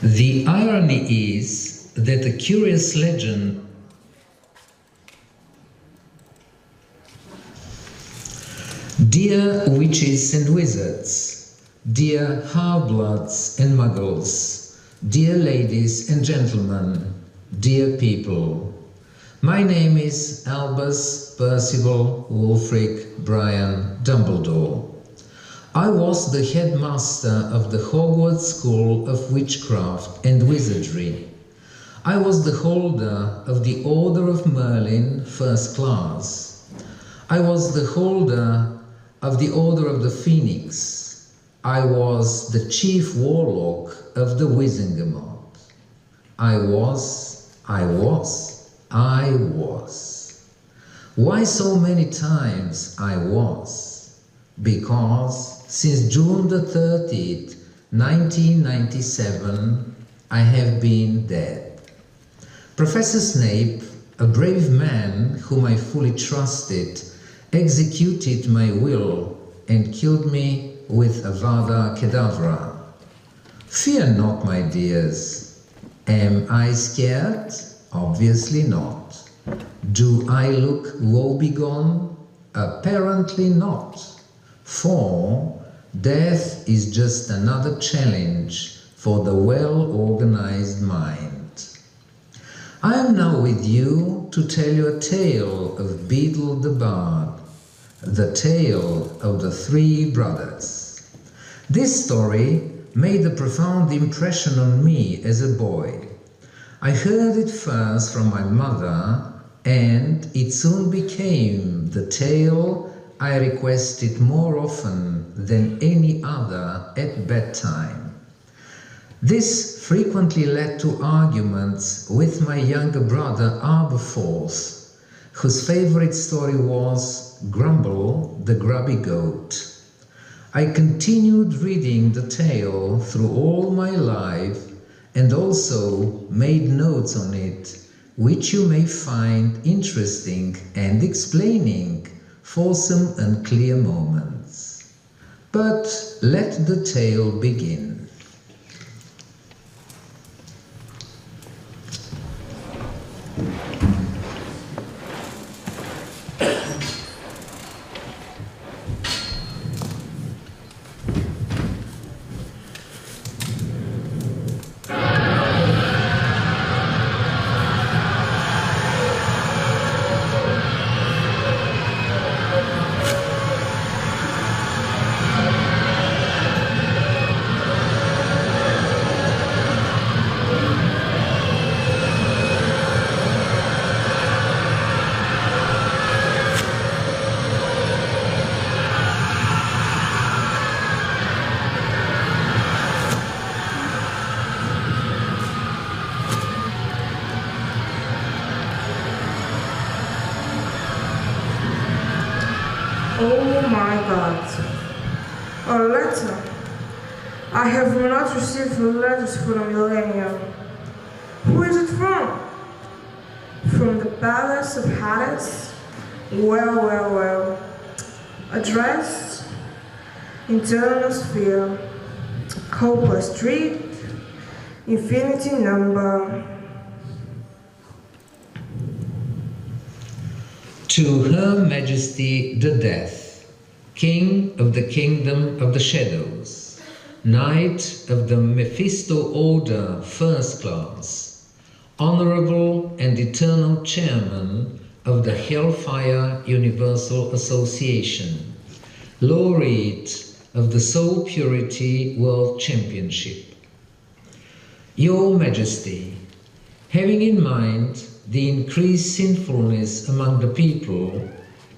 The irony is that a curious legend Dear witches and wizards, dear half-bloods and muggles, dear ladies and gentlemen, dear people, my name is Albus Percival Wulfric Brian Dumbledore. I was the headmaster of the Hogwarts School of Witchcraft and Wizardry. I was the holder of the Order of Merlin First Class. I was the holder of the Order of the Phoenix. I was the chief warlock of the Wizengamot. I was. Why so many times I was? Because since June the 30th, 1997, I have been dead. Professor Snape, a brave man whom I fully trusted, executed my will and killed me with Avada Kedavra. Fear not, my dears. Am I scared? Obviously not. Do I look woebegone? Apparently not. For death is just another challenge for the well-organized mind. I am now with you to tell you a tale of Beedle the Bard, the tale of the three brothers. This story made a profound impression on me as a boy. I heard it first from my mother, and it soon became the tale I requested more often than any other at bedtime. This frequently led to arguments with my younger brother Aberforth, whose favorite story was Grumble the Grubby Goat. I continued reading the tale through all my life and also made notes on it, which you may find interesting and explaining for some unclear moments. But let the tale begin. Oh my God, a letter. I have not received letters for a millennium. Who is it from? From the palace of Hades? Well. Address, internal sphere, Copper Street, infinity number. To Her Majesty the Death, King of the Kingdom of the Shadows, Knight of the Mephisto Order First Class, Honorable and Eternal Chairman of the Hellfire Universal Association, Laureate of the Soul Purity World Championship. Your Majesty, having in mind the increased sinfulness among the people,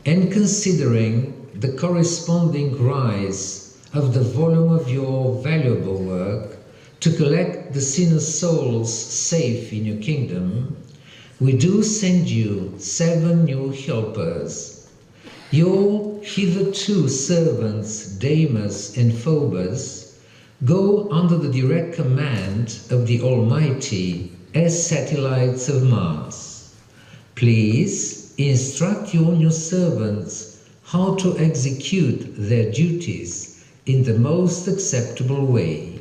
and considering the corresponding rise of the volume of your valuable work to collect the sinners' souls safe in your kingdom, we do send you 7 new helpers. Your hitherto servants, Demas and Phobos, go under the direct command of the Almighty as satellites of Mars. Please instruct your new servants how to execute their duties in the most acceptable way.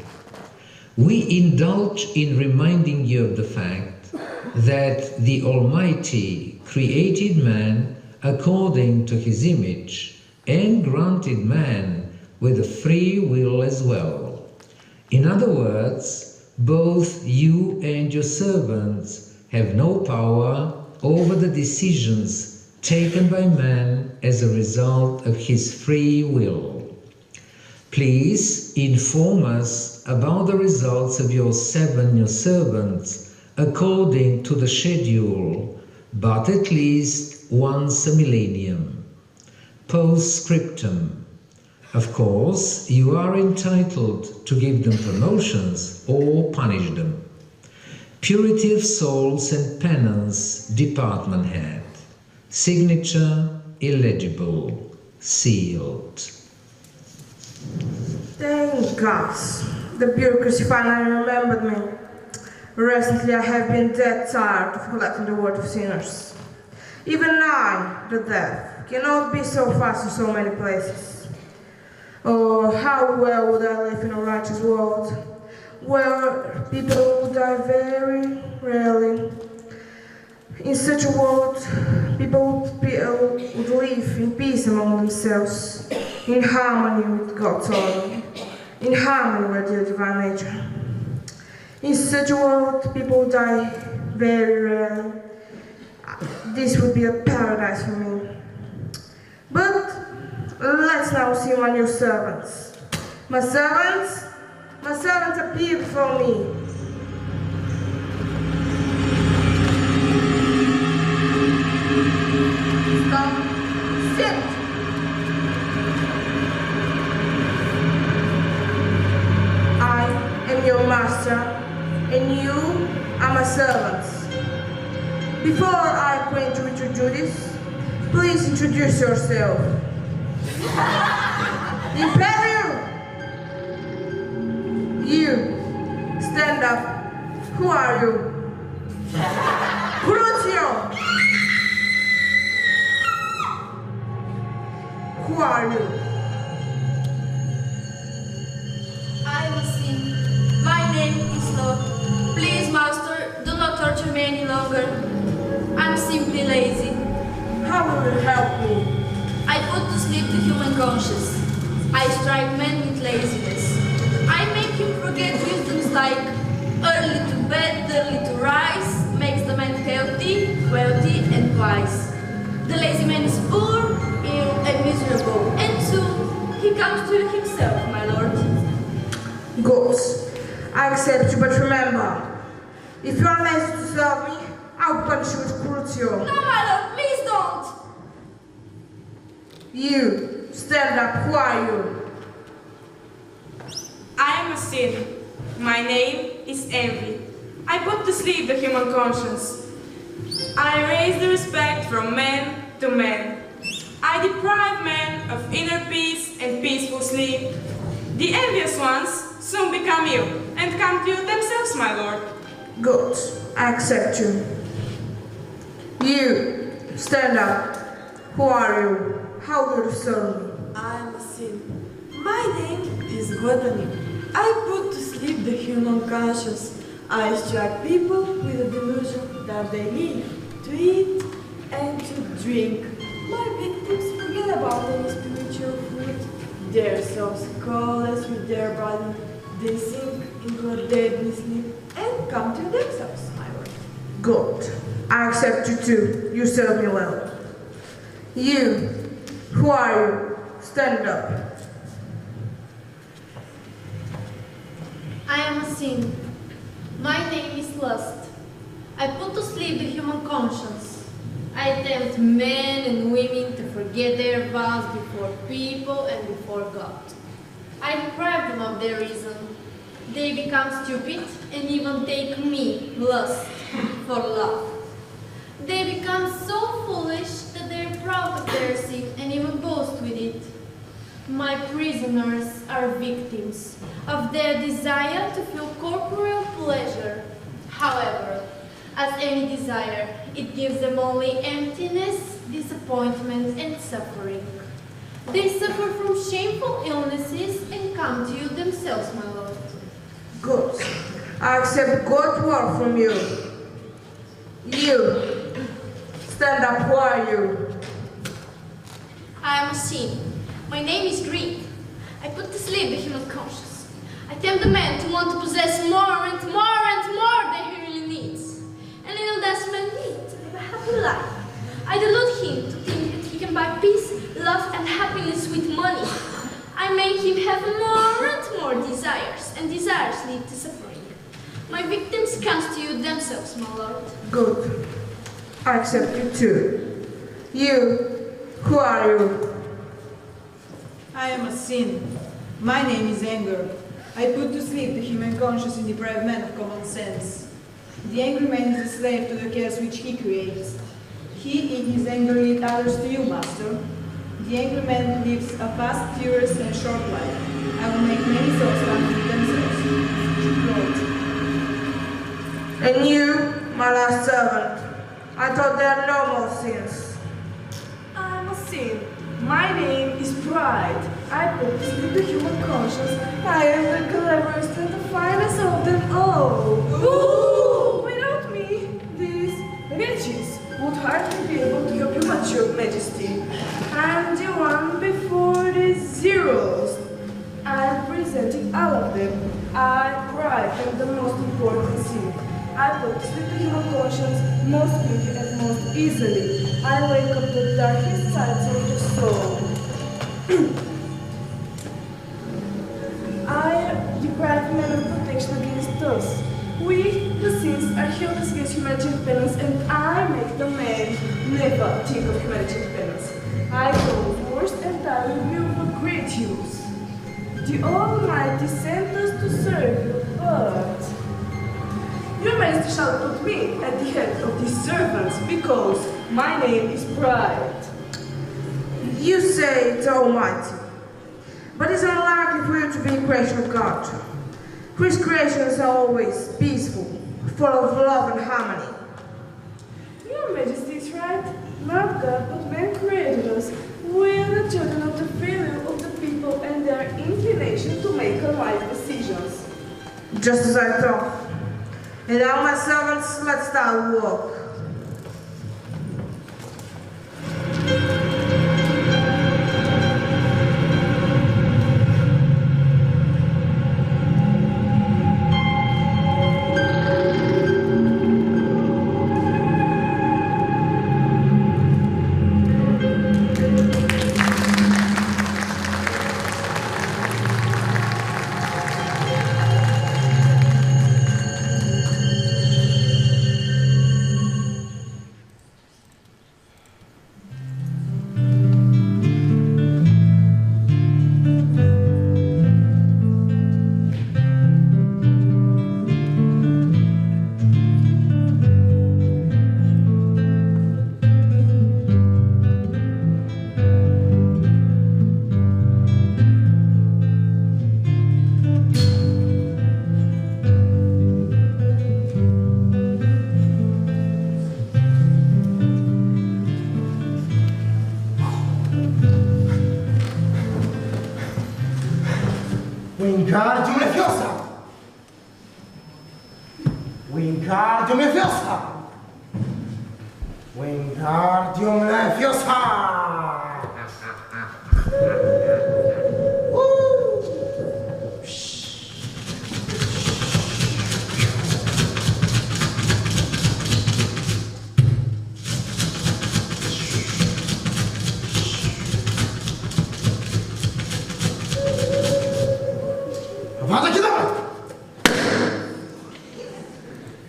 We indulge in reminding you of the fact that the Almighty created man according to his image and granted man with a free will as well. In other words, both you and your servants have no power over the decisions taken by man as a result of his free will. Please inform us about the results of your 7 new servants according to the schedule, but at least once a millennium. Postscriptum. Of course, you are entitled to give them promotions or punish them. Purity of Souls and Penance, Department Head. Signature illegible. Sealed. Thank God, the bureaucracy finally remembered me. Recently I have been dead tired of collecting the word of sinners. Even I, the deaf, cannot be so fast in so many places. Oh, how well would I live in a righteous world, where people would die very rarely. In such a world, people would live in peace among themselves, in harmony with God's order, in harmony with their divine nature. In such a world, people would die very rarely. This would be a paradise for me. But let's now see my new servants. My servants appear before me. Stop. Sit. I am your master, and you are my servants. Before I acquaint you with your duties, please introduce yourself. Imperium! You, stand up. Who are you? Crucio! Who are you? I am a sin. My name is Love. Please, master, do not torture me any longer. I'm simply lazy. How will you help me? I put to sleep the human conscience. I strike men with laziness. I make him forget wisdoms like early to bed, early to rise, makes the man healthy, wealthy, and wise. The lazy man is poor, ill, and miserable, and soon he comes to himself, my lord. Good. I accept you, but remember, if you are lazy to serve me, I'll punish you with Crucio. No, my lord, please don't! You, stand up. Who are you? I am a sin. My name is Envy. I put to sleep the human conscience. I raise the respect from man to man. I deprive men of inner peace and peaceful sleep. The envious ones soon become ill and come to you themselves, my lord. Good. I accept you. You, stand up. Who are you? How will you serve me? I am a sin. My name is Gluttony. I put to sleep the human conscience. I strike people with the delusion that they need to eat and to drink. My victims forget about any spiritual food. Their souls coalesce with their body. They sink into a deadly sleep and come to themselves, my lord. Good. I accept you too. You serve me well. You, who are you? Stand up. I am a sin. My name is Lust. I put to sleep the human conscience. I tempt men and women to forget their vows before people and before God. I deprive them of their reason. They become stupid and even take me, Lust, for love. They become so foolish that they are proud of their sin and even boast with it. My prisoners are victims of their desire to feel corporeal pleasure. However, as any desire, it gives them only emptiness, disappointment, and suffering. They suffer from shameful illnesses and come to you themselves, my lord. Good. I accept good work from you. You, stand up, who are you? I am a scene. My name is Greek. I put to sleep the human conscience. I tempt the man to want to possess more and more and more than he really needs. And little does man need to live a happy life. I delude him to think that he can buy peace, love, and happiness with money. I make him have more and more desires, and desires lead to suffering. My victims constitute themselves, my lord. Good. I accept you too. You, who are you? I am a sin. My name is anger. I put to sleep the human conscience and deprive man of common sense. The angry man is a slave to the chaos which he creates. He in his anger leads others to you, master. The angry man lives a fast, furious, and short life. I will make many souls come to themselves. Lord. And you, my last servant, I thought there are no more sins. I'm a sin. My name is pride. I put to sleep the human conscience. I am the cleverest and the finest of them all. Ooh! Without me, these riches would hardly be able to help you much, your majesty. I'm the one before the zeros. I'm presenting all of them. I pride am the most important sin. I put to sleep the human conscience most quickly and most easily. I wake up the darkest sides of the soul. I deprive men of protection against us. We, the sins, are helpless against humanity and penance, and I make the man never think of humanity and penance. I go first and I will be of great use. The Almighty sent us to serve you, but your Majesty shall put me at the head of these servants, because my name is Pride. You say it's almighty, but it's unlikely for you to be a creation of God. His creations are always peaceful, full of love and harmony. Your Majesty is right. Not God, but man created us. We are the children of the free will of the people and their inclination to make wise decisions. Just as I thought. And now, my servants, let's start work. Wingardium Leviosa! Wingardium Leviosa! Wingardium Leviosa!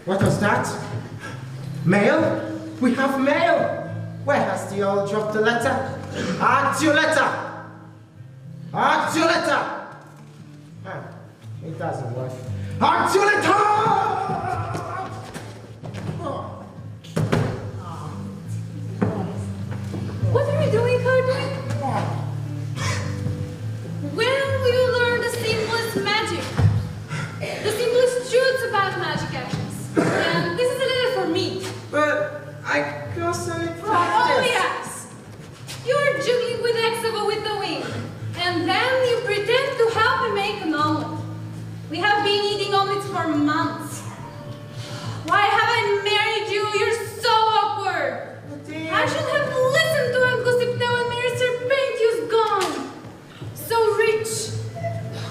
What was that? Mail? We have mail! Where has the owl dropped the letter? Act your letter! Act your letter! Ah, it doesn't work. Act your letter! What are you doing, Hardwick? When will you learn the simplest magic? The simplest truths about magic actions. And this is a letter for me. But I constantly practice. Oh, yes. You're juggling with eggs with the wing. And then you pretend to help me make an omelet. We have been eating omelets for months. Why have I married you? You're so awkward. I should have listened to him because if they would marry Sir Paintius gone. So rich.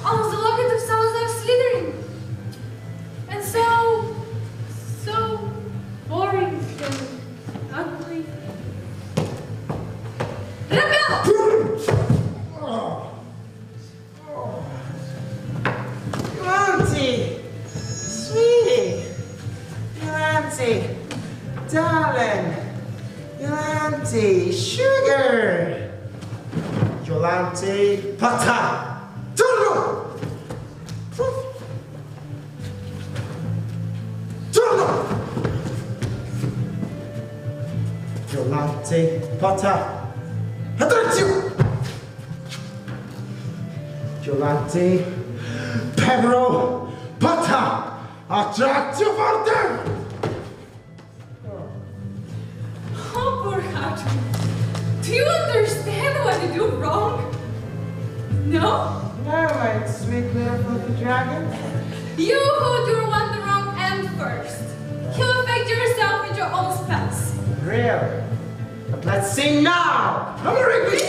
Almost the locket of Salazar Slytherin. And so boring and ugly. Rebel! Auntie! Sweetie! Auntie! Darling! Yolante, sugar! Yolante, butter! Turno! Turno! Yolante, butter! Attractio! Yolante, Pedro, butter! Attractio forte! Oh, poor Hartman. Do you understand what you do wrong? No? No, my sweet little fluffy dragon. You who do one the wrong end first. You affect yourself with your own spells. Really? But let's see now! I'm a English!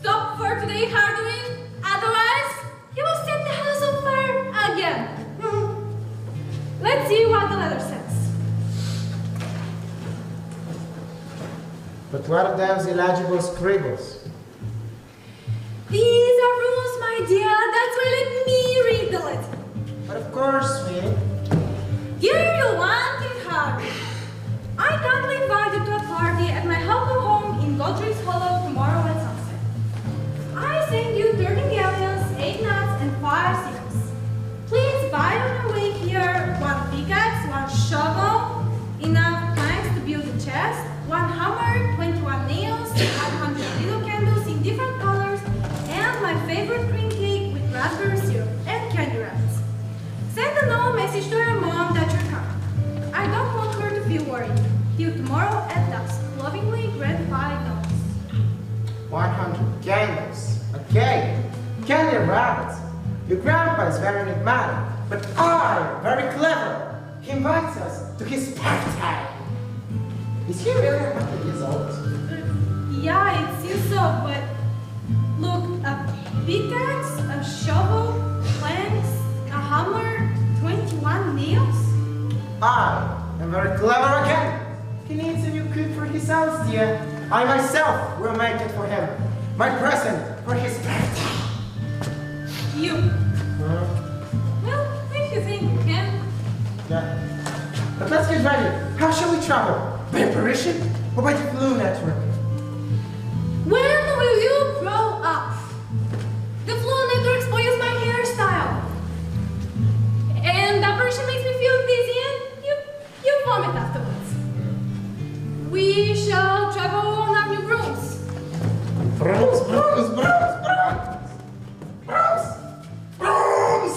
Stop for today, Hardwin. Otherwise, you will set the house on fire again. Let's see what the letter says. But what are those illegible scribbles? These are rules, my dear. That's why let me read the letter. But of course, sweetie. Dear Yolante Hardy, I kindly invite you to a party at my humble home in Godric's Hollow tomorrow at sunset. I send you 13 galleons, 8 nuts, and 5 seals. Please buy on your way here 1 pickaxe, 1 shovel, enough planks to build a chest, 1 hammer, 21 nails, 100 little candles in different colors, and my favorite cream cake with raspberry syrup and candy wraps. Send a note message to your mom that you're coming. I don't want her to feel worried. Till tomorrow at dusk. Lovingly, Grandpa Notes. 100 candles. Okay. Candy rabbits. Your grandpa is very enigmatic, but I, very clever. He invites us to his party. Is he really 100 years old? Yeah, it seems so, but look, a pickaxe, a shovel, planks, a hammer, 21 nails? I am very clever again. He needs a new cook for his house, dear. I myself will make it for him. My present for his birthday. You. Well, if you think you can. Yeah. But let's get ready. How shall we travel? By apparition or by the blue network? When will you grow up? The Flow Network spoils my hairstyle. And the apparition makes me feel dizzy and you vomit afterwards. We shall travel on our new brooms. Brooms, brooms, brooms, brooms! Brooms! Brooms!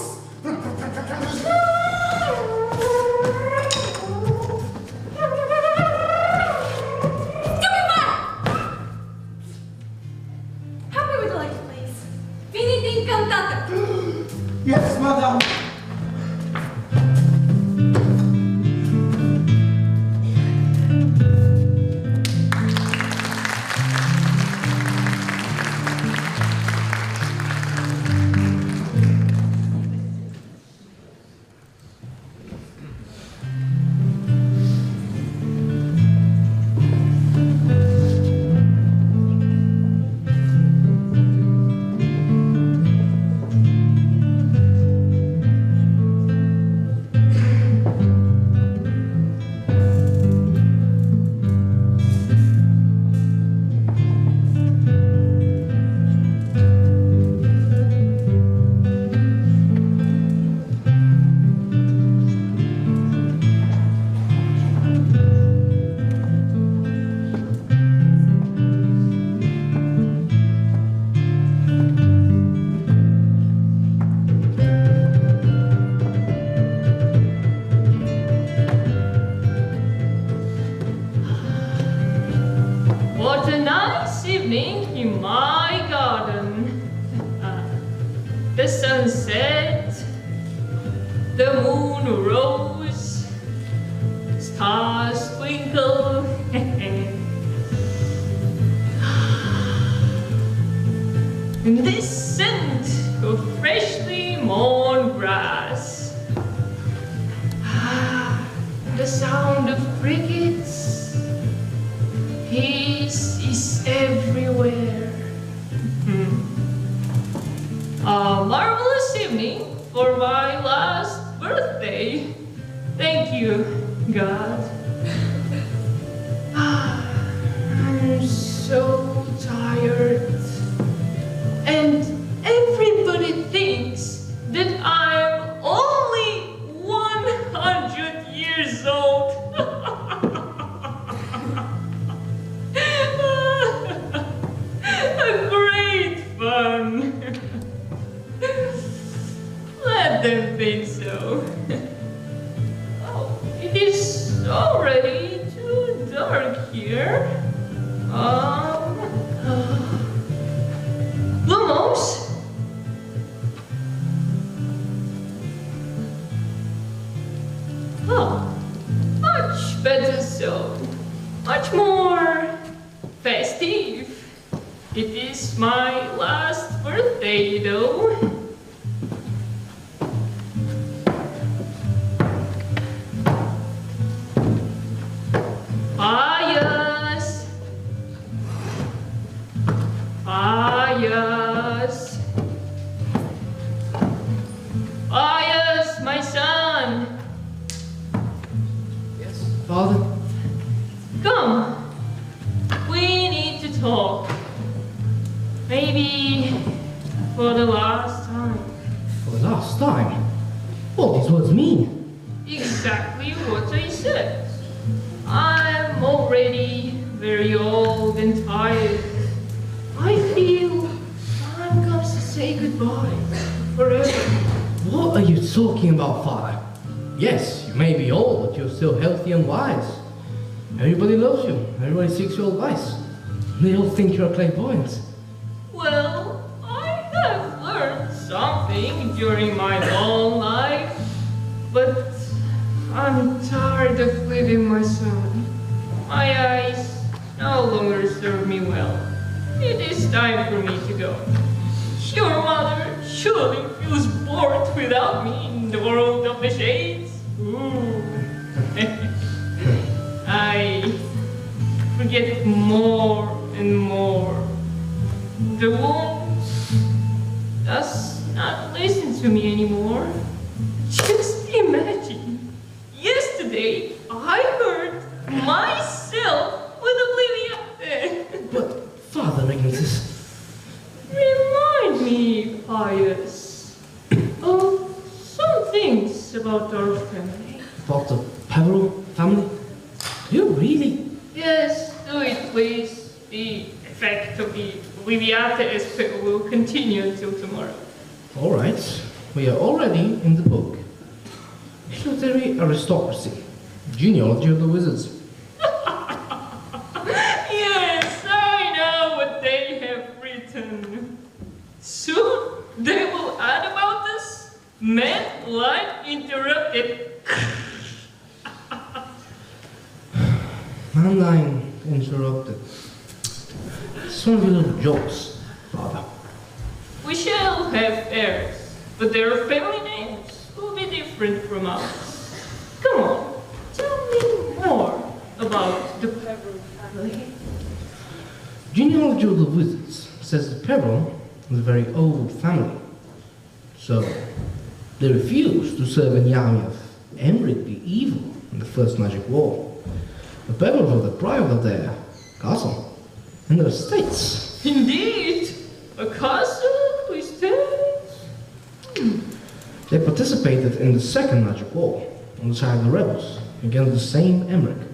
The moon rose, stars twinkle. And this scent of freshly mown grass, the sound of crickets, peace is everywhere. A marvelous evening for my last birthday. Thank you, God. I'm so tired. And everybody thinks that I'm only 100 years old. A great fun. Let them think so. Oh, it is already too dark here. Lumos? Oh, much better so. Much more festive. It is my last birthday, though. Yes. Yes, my son. Yes, Father? Come. We need to talk. Maybe for the last time. For the last time? What these words mean? Exactly what I said. I'm already very old and tired. I feel time comes to say goodbye forever. What are you talking about, Father? Yes, you may be old, but you're still healthy and wise. Everybody loves you. Everybody seeks your advice. They all think you're clairvoyant. Well, I have learned something during my long life, but I'm tired of living my son. My eyes no longer serve me well. It is time for me to go. Your mother surely feels bored without me in the world of the shades. Ooh. I forget more and more. The wound does not listen to me anymore. Just imagine. Yesterday, I heard myself with oblivion. But, Father Ignatius... Remind me, Pius, of some things about our family. About the Peveril family? Do you really? Yes, do it, please. The effect of the obliviate spell will continue until tomorrow. All right. We are already in the book. Military aristocracy. Genealogy of the wizards. Yes, I know what they have written. Soon they will add about us. Men life interrupted. Manline interrupted. Some little jokes, Father. We shall have heirs, but their family names will be different from ours. Come on, tell me more about the Peveril family. Genealogy of the wizards says the Peveril was a very old family. So, they refused to serve in the army of Emmerich the Evil in the First Magic War. The Peverils were deprived of their castle and their estates. Indeed, a castle, estates. They participated in the Second Magic War on the side of the rebels against the same Emmerich.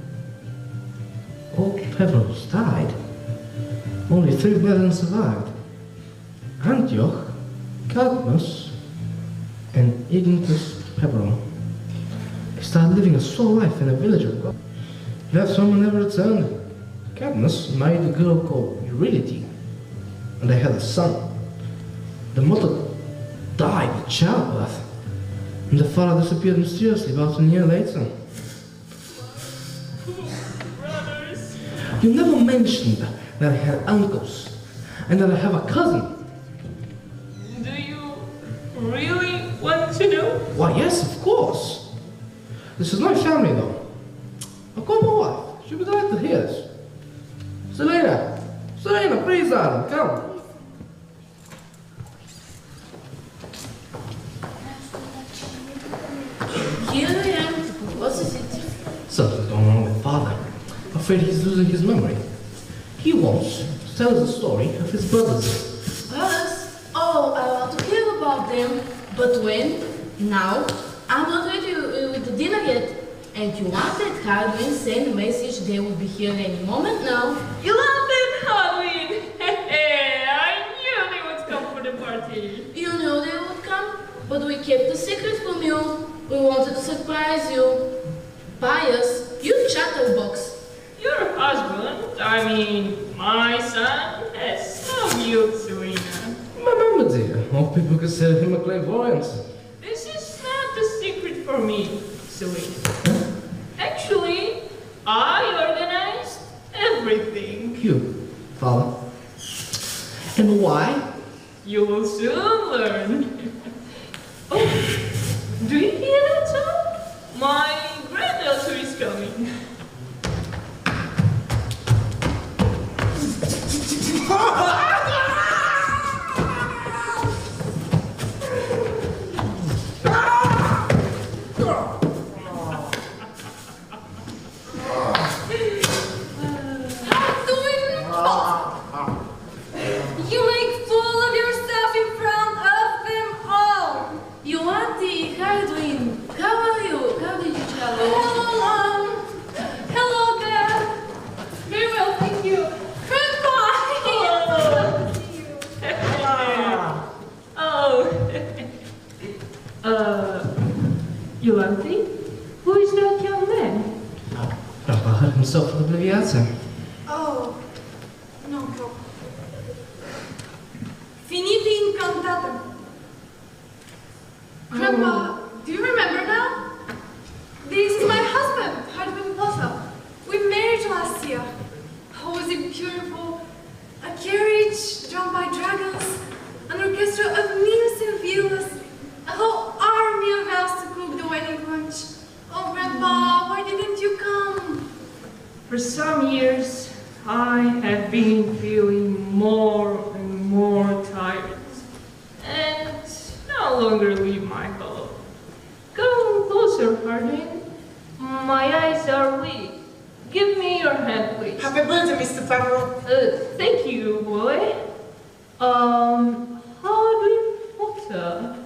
All the Peverils died. Only 3 men survived. Antioch, Cadmus, and Ignatius Peveril. They started living a sole life in a village of God. Left home and never returned. Cadmus married a girl called Eurydice, and they had a son. The mother died in childbirth. And the father disappeared mysteriously about a year later. Brothers. You never mentioned that I had uncles and that I have a cousin. Do you really want to know? Why, yes, of course. This is my family, though. I'll call my wife. She'll be glad to hear this. Selena, please, darling, come. Here I am. What is it? Something's going on with father. Afraid he's losing his memory. He wants to tell us the story of his brothers. Brothers? Oh, I want to hear about them. But when? Now? I'm not ready with the dinner yet. And you wanted Hardwin send a message they will be here any moment now. You wanted Hardwin! I knew they would come for the party. You knew they would come, but we kept a secret from you. We wanted to surprise you. Bias, you chatterbox. Your husband, I mean, my son, has some you, Serena. Remember, dear, all people consider him a clairvoyant. This is not a secret for me, Serena. Actually, I organized everything. You, father. And why? You will soon learn. Oh, do you hear that sound? My granddaughter is coming. You make fool of yourself in front of them all. You auntie, Hardwin, how are you? How did you travel? Hello, hello, Dad. Very well, thank you. You auntie? Who is that young man? Papa hurt himself with the Leviathan. Oh, no problem. Finiti incantatem. Grandpa, do you remember now? This is my husband, Hardwin Posa. We married last year. Oh, was it beautiful? A carriage drawn by dragons, an orchestra of nymphs and violas, a whole army of elves to cook the wedding punch. Oh, Grandpa, why didn't you come? For some years, I have been feeling more and more tired, and no longer leave my hollow. Come closer, Hardwin. My eyes are weak. Give me your hand, please. Happy birthday, Mr. Favreau. Thank you, boy. Hardwin Potter,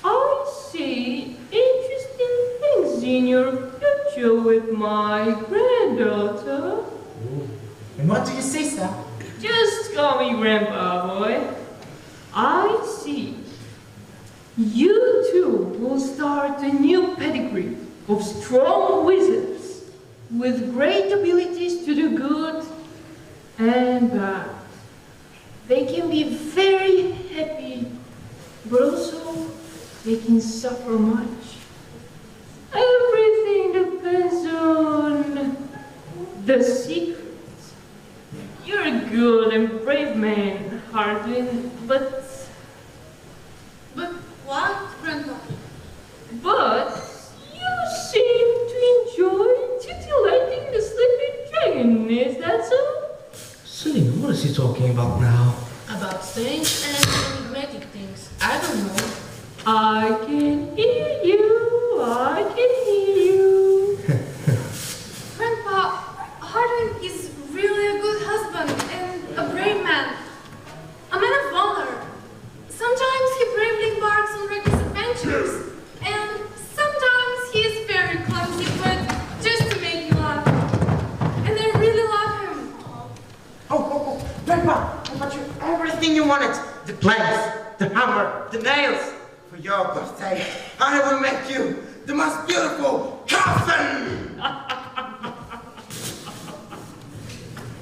I see interesting things in your future with my granddaughter. And what do you say, sir? Just call me Grandpa, boy. I see. You two will start a new pedigree of strong wizards with great abilities to do good and bad. They can be very happy, but also they can suffer much. Everything depends on the secret. You're a good and brave man, Hardwin, but What, Grandpa? you seem to enjoy titillating the sleeping dragon, is that so? Selena, what is he talking about now? About strange and enigmatic things. I don't know. I can hear you, I can hear you. Grandpa, Hardwin is really a good husband and a brave man. A man of honor. Sometimes he bravely embarks on reckless adventures, and sometimes he is very clumsy, but just to make you laugh. And I really love him. Oh, Grandpa, I bought you everything you wanted. The planks, the hammer, the nails. For your birthday, I will make you the most beautiful coffin!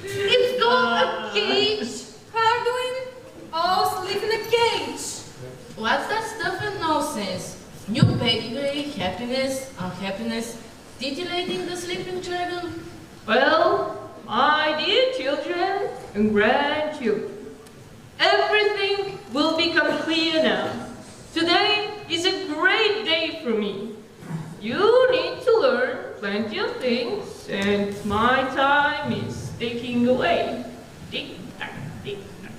It's called a cage, Hardwin. Oh, sleep in a cage. What's that stuff and nonsense? New pedigree, happiness, unhappiness, titillating the sleeping dragon. Well, my dear children and grandchildren, everything will become clear now. Today is a great day for me. You need to learn plenty of things, and my time is ticking away. Tick-tack, tick-tack.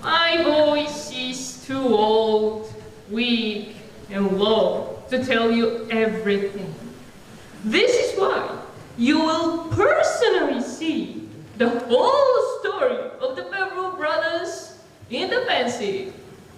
My voice is too old, weak, and low to tell you everything. This is why you will personally see the whole story of the Peveril brothers in the pensive.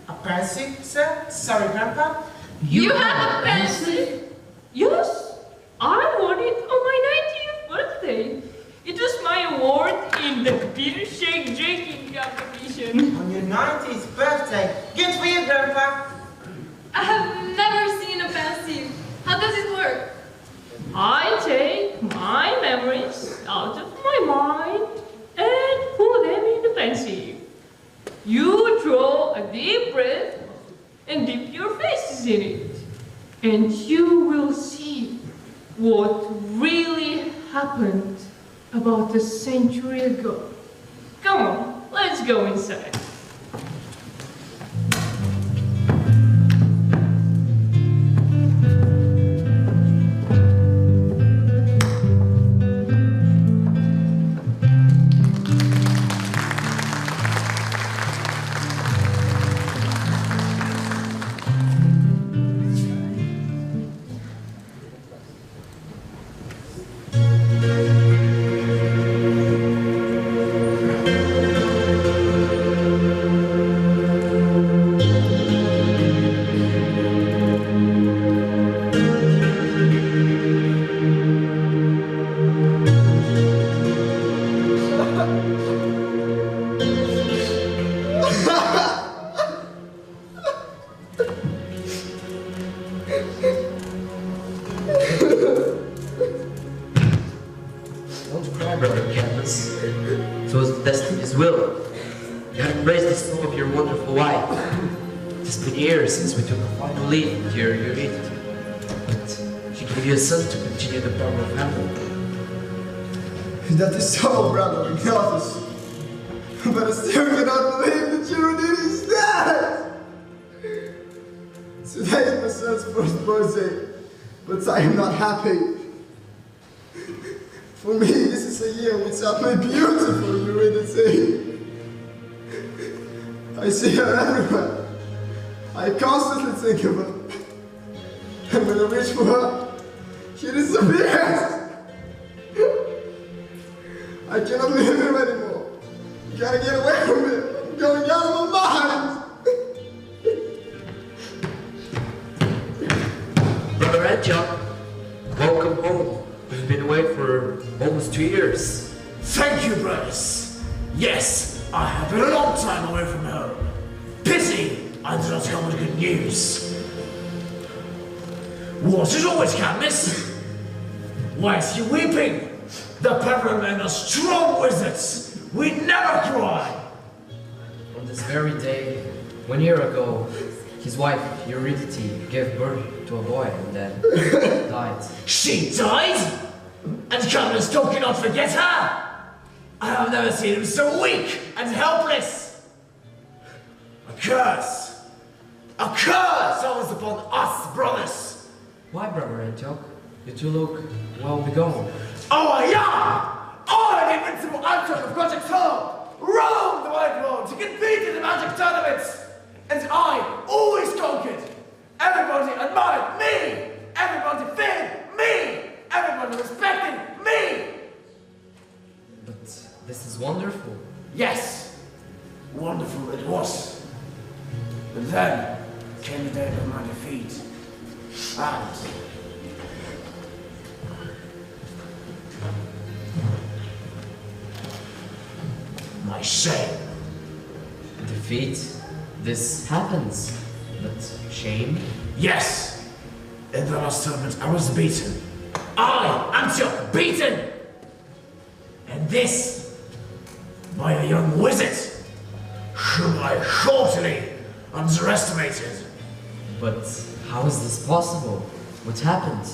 A pensive, sir? Sorry, Grandpa? You have a pensive? Yes, I won it on my 90th birthday. It was my award in the beer shake drinking competition. On your 90th birthday? Good for you, Grandpa! I have never seen a pensive. How does it work? I take my memories out of my mind and put them in the pensive. You draw a deep breath and dip your faces in it. And you will see what really happened about a century ago. Come on, let's go inside. That is so, brother Ignatius. But I still cannot believe that Judy is dead! Today is my son's first birthday, but I am not happy. For me, this is a year without my beautiful Eurydice. I see her everywhere. I constantly think of her. And when I reach for her, she disappears! I cannot live here anymore. You gotta get away from me. I'm going out of my mind. Brother Antioch, welcome home. We've been away for almost 2 years. Thank you, brothers. Yes, I have been a long time away from home. Pity I did not come with good news. What is always, Cadmus? Why is he weeping? The Peveril men are strong wizards. We never cry. On this very day, 1 year ago, his wife, Eurydice, gave birth to a boy and then died. She died? And Cadmus still cannot forget her? I have never seen him so weak and helpless. A curse! A curse falls upon us, brothers! Why, Brother Antioch? You two look well begone. Oh, yeah! I, the invincible Antioch of Project Home, roamed the wide world to compete in the magic tournaments! And I always conquered! Everybody admired me! Everybody feared me! Everybody respected me! But this is wonderful. Yes, wonderful it was. But then came the day of my defeat. And my shame. Defeat? This happens. But shame? Yes! In the last tournament I was beaten. I, Antioch, beaten! And this by a young wizard whom I haughtily underestimated. But How is this possible? What happened?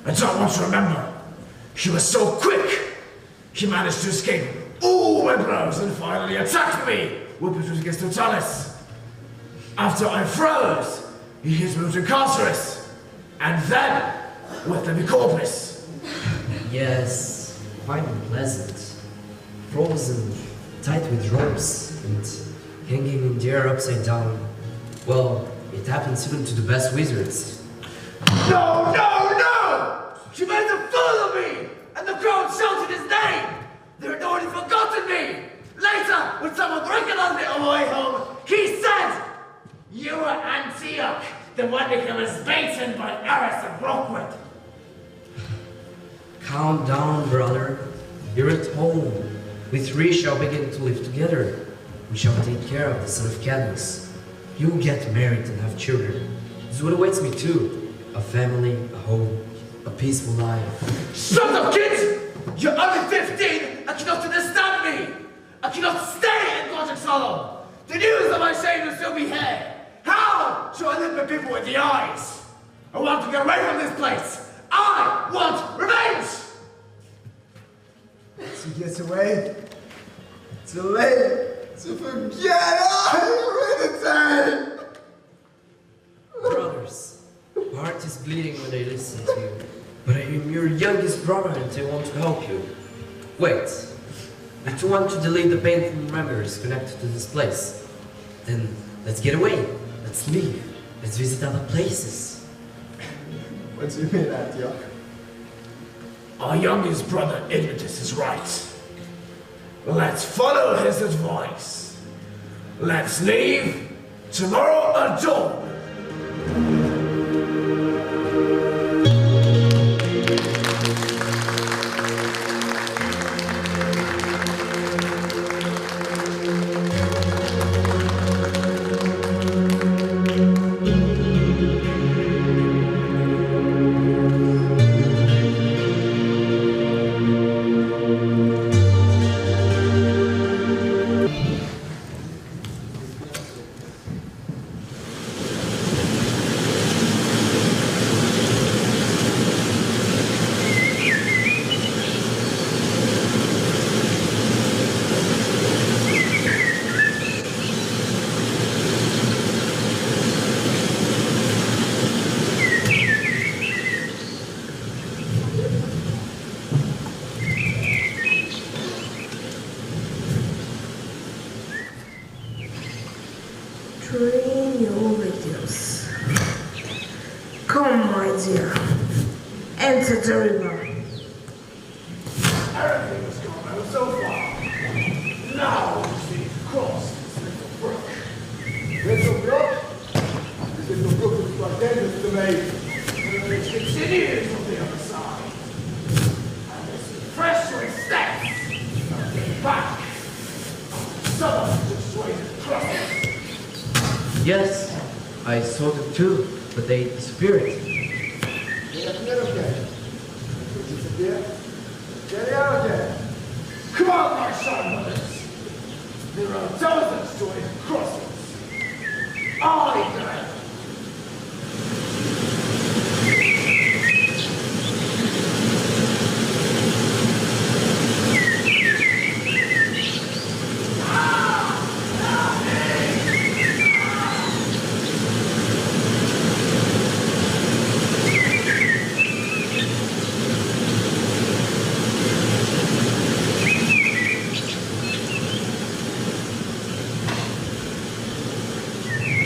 I don't want to remember. She was so quick. She managed to escape all my blows and finally attacked me with Petruchus totalis. After I froze, he hit me with the carcerus, and then with the corpus. Yes, quite unpleasant. Frozen, tied with ropes, and hanging in the air upside down. Well, it happens even to the best wizards. No, no, no! She made a fool of me! And the crowd shouted his name! They had already forgotten me! Later, when someone recognized me on my way home, he said, "You were Antioch, the one who was beaten by Aris of Rockwood." Calm down, brother. You're at home. We three shall begin to live together. We shall take care of the son of Cadmus. You'll get married and have children. This is what awaits me too. A family, a home, a peaceful life. Shut up, kids! You're only 15 and cannot understand me! I cannot stay in Project Hollow! The news of my shame will still be here! How shall I look at people in the eyes? I want to get away from this place! I want revenge! To get away, too late to forget our Brothers, my heart is bleeding when I listen to you, but I am your youngest brother and I want to help you. Wait, if you want to delete the painful memories connected to this place, then let's get away, let's leave, let's visit other places. What do you mean, Antioch? Our youngest brother Idritus is right. Let's follow his advice. Let's leave tomorrow at dawn. Train your videos. Come, my dear. Enter the river. Everything has gone well so far. Now we just need to cross this little brook. Little brook? This little brook is quite dangerous to me. It continues on the other side. And there's pressuring steps. Now get back. Someone just waited to cross it. Yes, I saw them too, but they disappeared. They appear again. They disappear. There they are again. Come on, my son brothers. There are dozens to it crossings. I direct.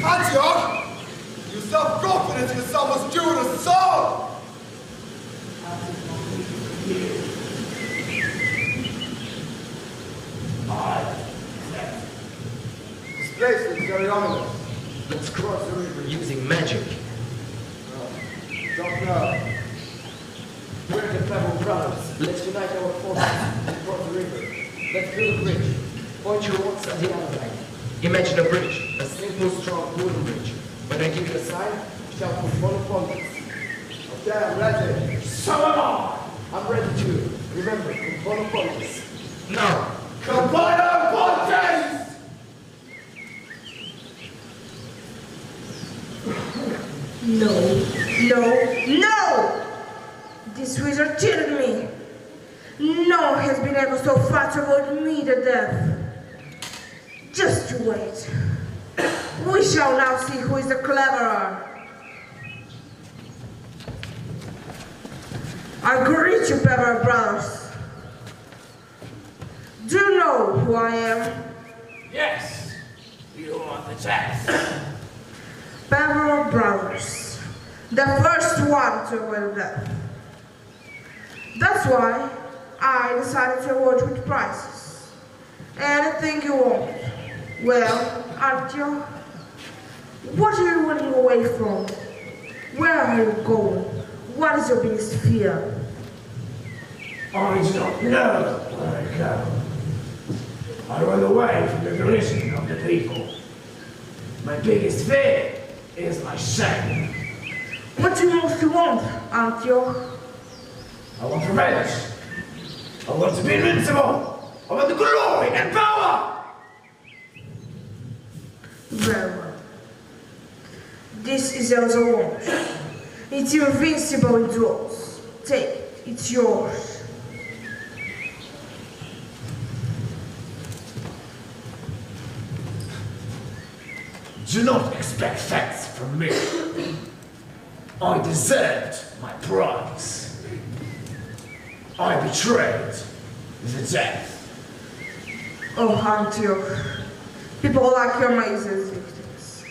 Antioch! You self-confidence your son was due to soul! This place is very ominous. Let's cross the river using magic. Don't know. We're the clever brothers. Let's unite our forces and cross the river. Let's build a bridge. Point your words at the other side. Imagine a bridge, a simple, strong wooden bridge. When I give you a sign, shout for one upon us. Okay, I'm ready. So am I. I'm ready too. Remember, Compono Pontis. No. Compono Pontis! No, no, no! This wizard cheated me. No one has been able so far to avoid me the death. Just you wait. We shall now see who is the cleverer. I greet you, Pepper brothers. Do you know who I am? Yes, you are the test. Pepper brothers, the first one to avoid death. That's why I decided to award you with prizes. Anything you want. Well, aren't you? What are you running away from? Where are you going? What is your biggest fear? I do not know where I go. I run away from the derision of the people. My biggest fear is my shame. What do you most want, aren't you? I want revenge. I want to be invincible. I want the glory and power. Very well. This is yours alone. It's invincible in yours. Take it, it's yours. Do not expect thanks from me. I deserved my prize. I betrayed the death. Oh, aren't you? People like you are my easiest victims.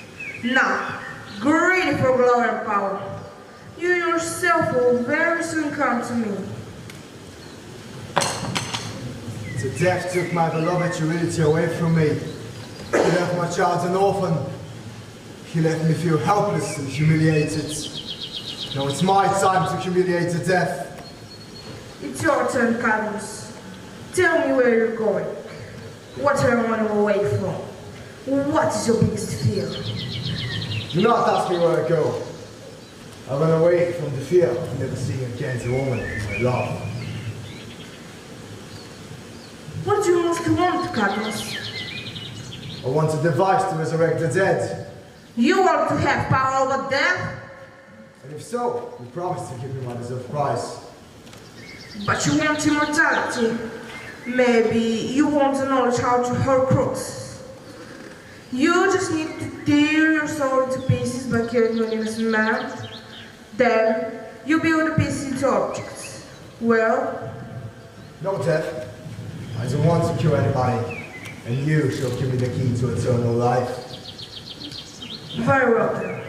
Now, greedy for glory and power, you yourself will very soon come to me. The death took my beloved Eurydice away from me. He left my child an orphan. He left me feel helpless and humiliated. Now it's my time to humiliate the death. It's your turn, Carlos. Tell me where you're going. What are you running away from? What is your biggest fear? Do not ask me where I go. I run away from the fear of never seeing again the woman I love. What do you most want, Carlos? I want a device to resurrect the dead. You want to have power over death? And if so, you promise to give me my deserved prize. But you want immortality. Maybe you want the knowledge how to hurl crooks. You just need to tear your soul into pieces by killing an innocent man. Then you build the pieces into objects. Well? No, death. I don't want to kill anybody. And you shall give me the key to eternal life. Very well then.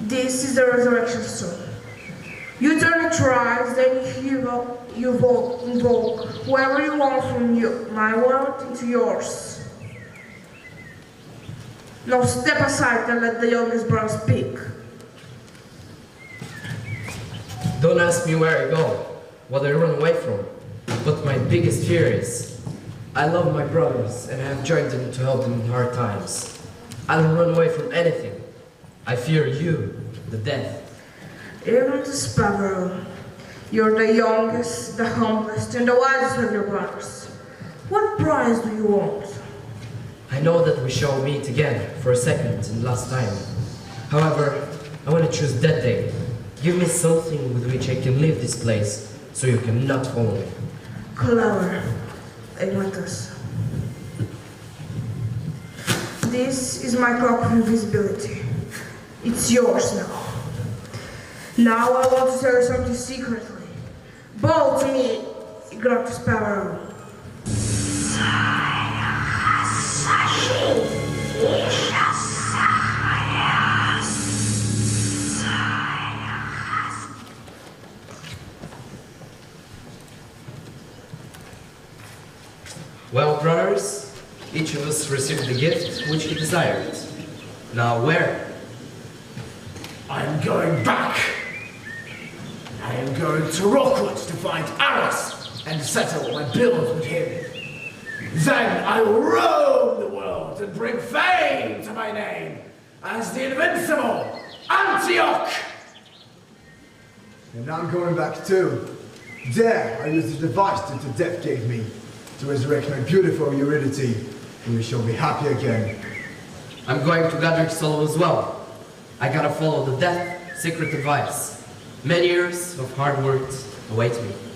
This is the resurrection stone. You turn it twice, then you invoke whoever you want from my world into yours. Now step aside and let the youngest brother speak. Don't ask me where I go, what I run away from. But my biggest fear is, I love my brothers and I have joined them to help them in hard times. I don't run away from anything. I fear you, the death. Even the sparrow. You're the youngest, the humblest, and the wisest of your brothers. What prize do you want? I know that we shall meet again for a second and last time. However, I want to choose that day. Give me something with which I can leave this place, so you cannot follow me. Clever. Ignitus. This is my cloak of invisibility. It's yours now. Now I want to tell you something secretly. Bow to me, Ignitus Sparrow. Well, brothers, each of us received the gift which he desired. Now where? I am going back. I am going to Rockwood to find Aris and settle my bills with him. Then I will roam the world and bring fame to my name as the invincible Antioch. And I'm going back too. There I use the device that the death gave me to resurrect my beautiful Eurydice, and we shall be happy again. I'm going to Godric's solo as well. I gotta follow the death secret advice. Many years of hard work await me.